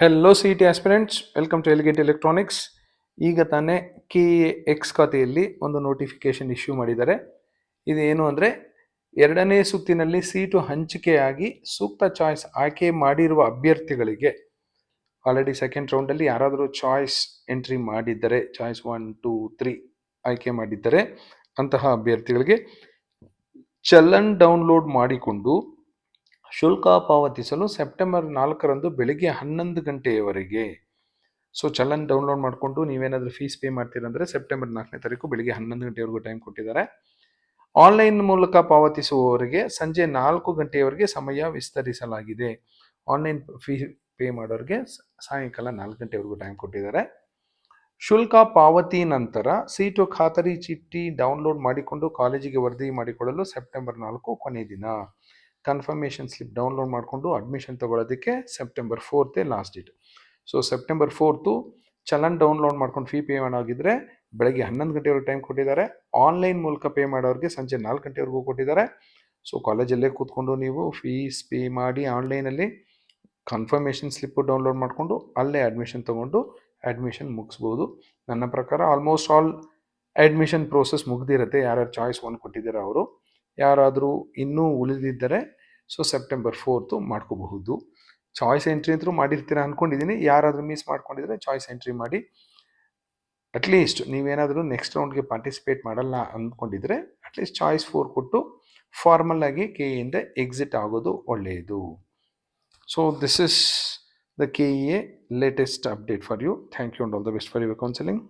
Hello C T aspirants, welcome to Eligate electronics. ಈಗ ತಾನೇ K X ಖಾತೆಯಲ್ಲಿ ಒಂದು ನೋಟಿಫಿಕೇಶನ್ ಇಶ್ಯೂ ಮಾಡಿದ್ದಾರೆ. ಇದೇನು ಅಂದರೆ, ಎರಡನೇ ಸುತ್ತಿನಲ್ಲಿ ಸೀಟು ಹಂಚಿಕೆಯಾಗಿ ಸೂಕ್ತ ಚಾಯ್ಸ್ ಆಯ್ಕೆ ಮಾಡಿರುವ ಅಭ್ಯರ್ಥಿಗಳಿಗೆ, ಆಲ್ರೆಡಿ ಸೆಕೆಂಡ್ ರೌಂಡಲ್ಲಿ ಯಾರಾದರೂ ಚಾಯ್ಸ್ ಎಂಟ್ರಿ ಮಾಡಿದ್ದರೆ, ಚಾಯ್ಸ್ 1, 2, 3 ಆಯ್ಕೆ ಮಾಡಿದ್ದರೆ ಅಂತಹ ಅಭ್ಯರ್ಥಿಗಳಿಗೆ ಚಲನ್ ಡೌನ್ಲೋಡ್ ಮಾಡಿಕೊಂಡು ಶುಲ್ಕ ಪಾವತಿಸಲು ಸೆಪ್ಟೆಂಬರ್ 4ರಂದು ಬೆಳಿಗ್ಗೆ 11 ಗಂಟೆಯವರೆಗೆ. ಸೊ ಚಲನ್ ಡೌನ್ಲೋಡ್ ಮಾಡಿಕೊಂಡು ನೀವೇನಾದರೂ ಫೀಸ್ ಪೇ ಮಾಡ್ತೀರಂದರೆ ಸೆಪ್ಟೆಂಬರ್ 4ನೇ ತಾರೀಕು ಬೆಳಿಗ್ಗೆ 11 ಗಂಟೆವರೆಗೂ ಟೈಮ್ ಕೊಟ್ಟಿದ್ದಾರೆ. ಆನ್ಲೈನ್ ಮೂಲಕ ಪಾವತಿಸುವವರಿಗೆ ಸಂಜೆ 4 ಗಂಟೆಯವರೆಗೆ ಸಮಯ ವಿಸ್ತರಿಸಲಾಗಿದೆ. ಆನ್ಲೈನ್ ಫೀ ಪೇ ಮಾಡೋರಿಗೆ ಸಾಯಂಕಾಲ 4 ಗಂಟೆವರೆಗೂ ಟೈಮ್ ಕೊಟ್ಟಿದ್ದಾರೆ. ಶುಲ್ಕ ಪಾವತಿ ನಂತರ ಸೀಟು ಖಾತರಿ ಚೀಟಿ ಡೌನ್ಲೋಡ್ ಮಾಡಿಕೊಂಡು ಕಾಲೇಜಿಗೆ ವರದಿ ಮಾಡಿಕೊಳ್ಳಲು ಸೆಪ್ಟೆಂಬರ್ 4 ಕೊನೆ ದಿನ. ಕನ್ಫರ್ಮೇಷನ್ ಸ್ಲಿಪ್ ಡೌನ್ಲೋಡ್ ಮಾಡಿಕೊಂಡು ಅಡ್ಮಿಷನ್ ತಗೊಳ್ಳೋದಕ್ಕೆ September 4 last date. So September 4 challan download ಮಾಡ್ಕೊಂಡು ಫೀ ಪೇ ಮಾಡೋಗಿದ್ರೆ ಬೆಳಗ್ಗೆ 11 ಗಂಟೆವರೆಗೂ ಟೈಮ್ ಕೊಟ್ಟಿದ್ದಾರೆ. ಆನ್ಲೈನ್ ಮೂಲಕ ಪೇ ಮಾಡೋರಿಗೆ ಸಂಜೆ 4 ಗಂಟೆವರೆಗೂ ಕೊಟ್ಟಿದ್ದಾರೆ. ಸೊ ಕಾಲೇಜಲ್ಲೇ ಕೂತ್ಕೊಂಡು ನೀವು ಫೀಸ್ ಪೇ ಮಾಡಿ ಆನ್ಲೈನಲ್ಲಿ ಕನ್ಫರ್ಮೇಷನ್ ಸ್ಲಿಪ್ಪು ಡೌನ್ಲೋಡ್ ಮಾಡಿಕೊಂಡು ಅಲ್ಲೇ ಅಡ್ಮಿಷನ್ ತೊಗೊಂಡು ಅಡ್ಮಿಷನ್ ಮುಗಿಸ್ಬೋದು. ನನ್ನ ಪ್ರಕಾರ ಆಲ್ಮೋಸ್ಟ್ ಆಲ್ ಅಡ್ಮಿಷನ್ ಪ್ರೋಸೆಸ್ ಮುಗ್ದಿರುತ್ತೆ. ಯಾರ್ಯಾರು ಚಾಯ್ಸ್ 1 ಕೊಟ್ಟಿದ್ದಾರೆ ಅವರು. ಯಾರಾದರೂ ಇನ್ನೂ ಉಳಿದಿದ್ದರೆ ಸೊ ಸೆಪ್ಟೆಂಬರ್ 4 ಮಾಡ್ಕೋಬಹುದು. ಚಾಯ್ಸ್ ಎಂಟ್ರಿ ಅಂತೂ ಮಾಡಿರ್ತೀರಾ ಅಂದ್ಕೊಂಡಿದ್ದೀನಿ. ಯಾರಾದರೂ ಮಿಸ್ ಮಾಡ್ಕೊಂಡಿದ್ರೆ ಚಾಯ್ಸ್ ಎಂಟ್ರಿ ಮಾಡಿ. ಅಟ್ಲೀಸ್ಟ್ ನೀವೇನಾದರೂ ನೆಕ್ಸ್ಟ್ ರೌಂಡ್ಗೆ ಪಾರ್ಟಿಸಿಪೇಟ್ ಮಾಡಲ್ಲ ಅಂದ್ಕೊಂಡಿದ್ರೆ ಅಟ್ಲೀಸ್ಟ್ ಚಾಯ್ಸ್ 4 ಕೊಟ್ಟು ಫಾರ್ಮಲ್ ಆಗಿ ಕೆ ಇಂದ ಎಕ್ಸಿಟ್ ಆಗೋದು ಒಳ್ಳೆಯದು. So this is the KEA latest update for you. Thank you and all the best for your counseling.